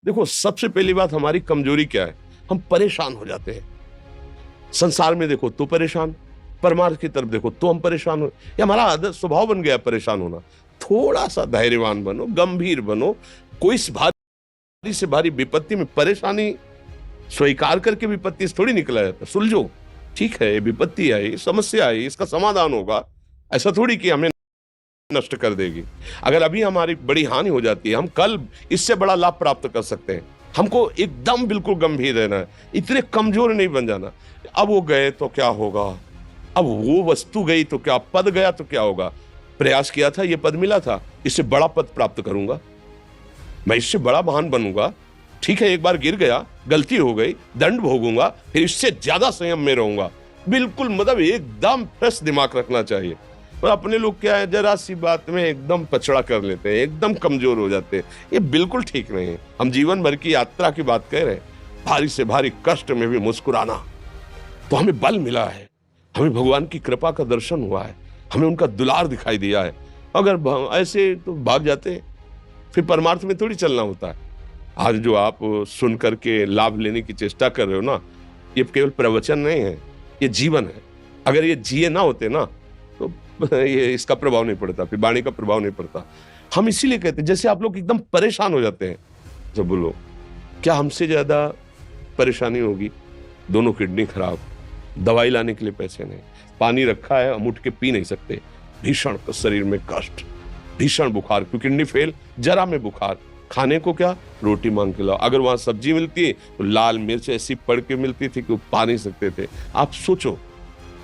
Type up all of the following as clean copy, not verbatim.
देखो, सबसे पहली बात हमारी कमजोरी क्या है, हम परेशान हो जाते हैं। संसार में देखो तो परेशान, परमार्थ की तरफ देखो तो हम परेशान हो, ये हमारा आदत स्वभाव बन गया परेशान होना। थोड़ा सा धैर्यवान बनो, गंभीर बनो। कोई भारी से भारी विपत्ति में परेशानी स्वीकार करके विपत्ति से थोड़ी निकला जाता। सुलझो, ठीक है, विपत्ति आई, समस्या आई, इसका समाधान होगा। ऐसा थोड़ी कि हमें नष्ट कर देगी। अगर अभी हमारी बड़ी हानि हो जाती है, हम कल इससे बड़ा लाभ प्राप्त कर सकते हैं। हमको एकदम बिल्कुल गंभीर रहना है, इतने कमजोर नहीं बन जाना। अब वो गए तो क्या होगा, अब वो वस्तु गई तो क्या, पद गया तो क्या होगा। प्रयास किया था, ये पद मिला था, इससे बड़ा पद प्राप्त करूंगा, मैं इससे बड़ा महान बनूंगा। ठीक है, एक बार गिर गया, गलती हो गई, दंड भोगूंगा, फिर इससे ज्यादा संयम में रहूंगा। बिल्कुल मतलब एकदम फ्रेश दिमाग रखना चाहिए। और अपने लोग क्या है, जरा सी बात में एकदम पछड़ा कर लेते हैं, एकदम कमजोर हो जाते हैं। ये बिल्कुल ठीक नहीं है। हम जीवन भर की यात्रा की बात कह रहे हैं, भारी से भारी कष्ट में भी मुस्कुराना, तो हमें बल मिला है, हमें भगवान की कृपा का दर्शन हुआ है, हमें उनका दुलार दिखाई दिया है। अगर ऐसे तो भाग जाते हैं, फिर परमार्थ में थोड़ी चलना होता है। आज जो आप सुन करके लाभ लेने की चेष्टा कर रहे हो ना, ये केवल प्रवचन नहीं है, ये जीवन है। अगर ये जिए ना होते ना, तो ये इसका प्रभाव नहीं पड़ता, फिर वाणी का प्रभाव नहीं पड़ता। हम इसीलिए कहते हैं, जैसे आप लोग एकदम परेशान हो जाते हैं, जब बोलो क्या हमसे ज्यादा परेशानी होगी, दोनों किडनी खराब, दवाई लाने के लिए पैसे नहीं, पानी रखा है हम उठ के पी नहीं सकते, भीषण शरीर में कष्ट, भीषण बुखार, क्योंकि किडनी फेल, जरा में बुखार, खाने को क्या, रोटी मांग के लाओ। अगर वहां सब्जी मिलती है तो लाल मिर्च ऐसी पड़ के मिलती थी कि वो पा नहीं सकते थे। आप सोचो,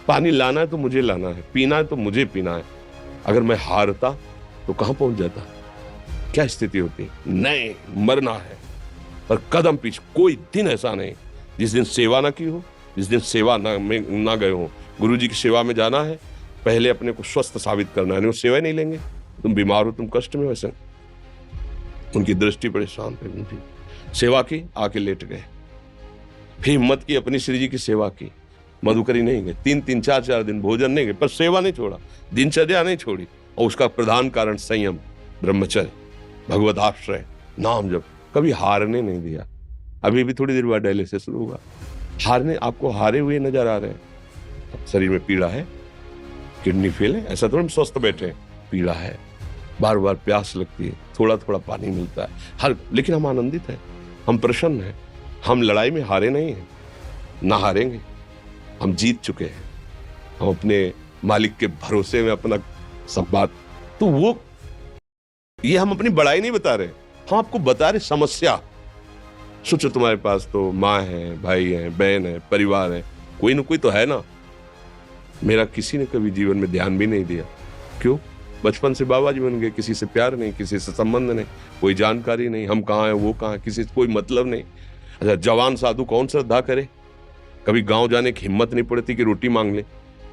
पानी लाना है तो मुझे लाना है, पीना है तो मुझे पीना है। अगर मैं हारता तो कहां पहुंच जाता, क्या स्थिति होती। नहीं, मरना है, पर कदम पीछे। कोई दिन ऐसा नहीं जिस दिन सेवा ना की हो, जिस दिन सेवा ना गए हो। गुरु जी की सेवा में जाना है, पहले अपने को स्वस्थ साबित करना है, नहीं वो सेवा नहीं लेंगे। तुम बीमार हो, तुम कष्ट में, वैसे उनकी दृष्टि बड़े शांत है। उनकी सेवा की, आके लेट गए, फिर हिम्मत की, अपनी श्री जी की सेवा की, मधुकरी नहीं गए, 3-3, 4-4 दिन भोजन नहीं गए, पर सेवा नहीं छोड़ा, दिनचर्या नहीं छोड़ी। और उसका प्रधान कारण संयम, ब्रह्मचर्य, भगवत आश्रय, नाम जप, कभी हारने नहीं दिया। अभी भी थोड़ी देर बाद डायलिसिस शुरू होगा, हारने, आपको हारे हुए नजर आ रहे हैं। शरीर में पीड़ा है, किडनी फेल है, ऐसा थोड़ा हम स्वस्थ बैठे हैं, पीड़ा है, बार बार प्यास लगती है, थोड़ा थोड़ा पानी मिलता है, लेकिन हम आनंदित हैं, हम प्रसन्न हैं। हम लड़ाई में हारे नहीं हैं, ना हारेंगे, हम जीत चुके हैं। हम अपने मालिक के भरोसे में अपना सब बात, तो वो ये हम अपनी बड़ाई नहीं बता रहे, हम आपको बता रहे समस्या। सोचो, तुम्हारे पास तो माँ है, भाई है, बहन है, परिवार है, कोई ना कोई तो है ना। मेरा किसी ने कभी जीवन में ध्यान भी नहीं दिया, क्यों? बचपन से बाबा जी बन गए, किसी से प्यार नहीं, किसी से संबंध नहीं, कोई जानकारी नहीं, हम कहाँ हैं, वो कहाँ, किसी से कोई मतलब नहीं। अच्छा, जवान साधु कौन श्रद्धा करे? कभी गांव जाने की हिम्मत नहीं पड़ती कि रोटी मांग ले,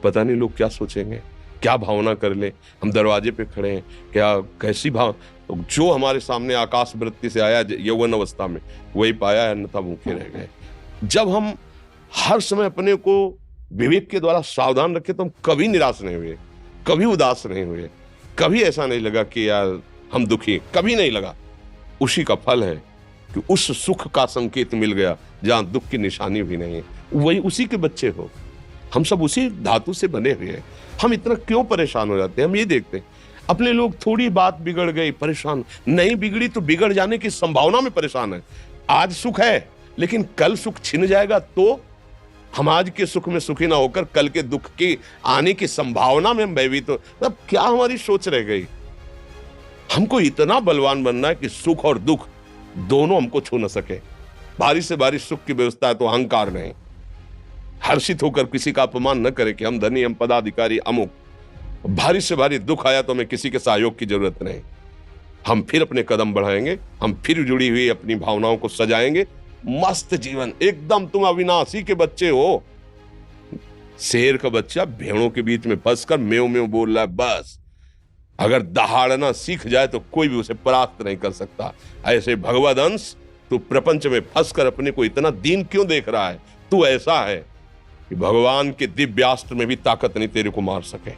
पता नहीं लोग क्या सोचेंगे, क्या भावना कर ले। हम दरवाजे पे खड़े हैं, क्या कैसी भाव, जो हमारे सामने आकाश वृत्ति से आया यौवन अवस्था में, वही पाया है, अन्यथा भूखे रह गए। जब हम हर समय अपने को विवेक के द्वारा सावधान रखे, तो हम कभी निराश नहीं हुए, कभी उदास नहीं हुए, कभी ऐसा नहीं लगा कि यार हम दुखी, कभी नहीं लगा। उसी का फल है कि उस सुख का संकेत मिल गया जहां दुख की निशानी भी नहीं है, वही उसी के बच्चे हो। हम सब उसी धातु से बने हुए हैं। हम इतना क्यों परेशान हो जाते हैं? हम ये देखते हैं अपने लोग, थोड़ी बात बिगड़ गई परेशान, नहीं बिगड़ी तो बिगड़ जाने की संभावना में परेशान है। आज सुख है, लेकिन कल सुख छिन जाएगा, तो हम आज के सुख में सुखी ना होकर कल के दुख की आने की संभावना में हम भयभीत हो। तब क्या हमारी सोच रह गई? हमको इतना बलवान बनना है कि सुख और दुख दोनों हमको छू न सके। भारी से भारी सुख की व्यवस्था है तो अहंकार नहीं, हर्षित होकर किसी का अपमान न करे कि हम धनी, हम पदाधिकारी, अमुक। भारी से भारी दुख आया तो हमें किसी के सहयोग की जरूरत नहीं, हम फिर अपने कदम बढ़ाएंगे, हम फिर जुड़ी हुई अपनी भावनाओं को सजाएंगे। मस्त जीवन एकदम। तुम अविनाशी के बच्चे हो। शेर का बच्चा भेड़ों के बीच में फंसकर म्यों म्यों बोल रहा है, बस अगर दहाड़ना सीख जाए तो कोई भी उसे परास्त नहीं कर सकता। ऐसे भगवद अंश, तू प्रपंच में फंसकर अपने को इतना दीन क्यों देख रहा है? तू ऐसा है कि भगवान के दिव्यास्त्र में भी ताकत नहीं तेरे को मार सके।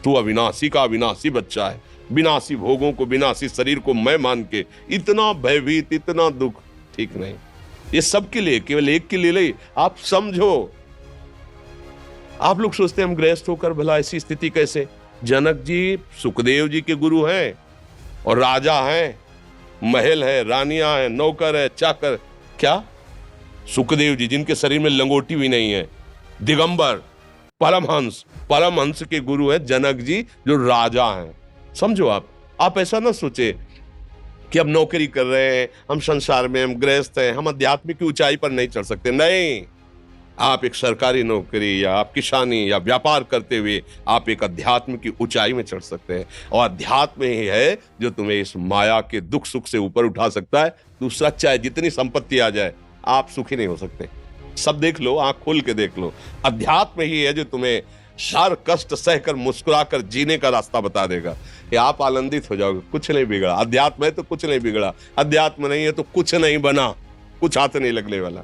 तू अविनाशी का अविनाशी बच्चा है। विनाशी भोगों को, विनाशी शरीर को मैं मान के इतना भयभीत, इतना दुख, ठीक नहीं। ये सबके लिए, केवल एक के लिए नहीं। आप समझो, आप लोग सोचते हैं हम गृहस्थ होकर भला ऐसी स्थिति कैसे? जनक जी सुखदेव जी के गुरु हैं और राजा हैं, महल है, रानियां हैं, नौकर है, चाकर। क्या सुखदेव जी जिनके शरीर में लंगोटी भी नहीं है, दिगंबर, परमहंस के गुरु हैं जनक जी जो राजा हैं। समझो, आप ऐसा ना सोचे कि हम नौकरी कर रहे हैं, हम संसार में, हम गृहस्थ हैं, हम आध्यात्मिक की ऊंचाई पर नहीं चढ़ सकते। नहीं, आप एक सरकारी नौकरी या आप किसानी या व्यापार करते हुए आप एक अध्यात्म की ऊंचाई में चढ़ सकते हैं। और अध्यात्म ही है जो तुम्हें इस माया के दुख सुख से ऊपर उठा सकता है। दूसरा, चाहे जितनी संपत्ति आ जाए, आप सुखी नहीं हो सकते। सब देख लो, आंख खोल के देख लो, अध्यात्म ही है जो तुम्हें हर कष्ट सहकर मुस्कुराकर जीने का रास्ता बता देगा। ये आप आनंदित हो जाओगे, कुछ नहीं बिगड़ा। अध्यात्म है तो कुछ नहीं बिगड़ा, अध्यात्म नहीं है तो कुछ नहीं बना, कुछ हाथ नहीं लगने वाला।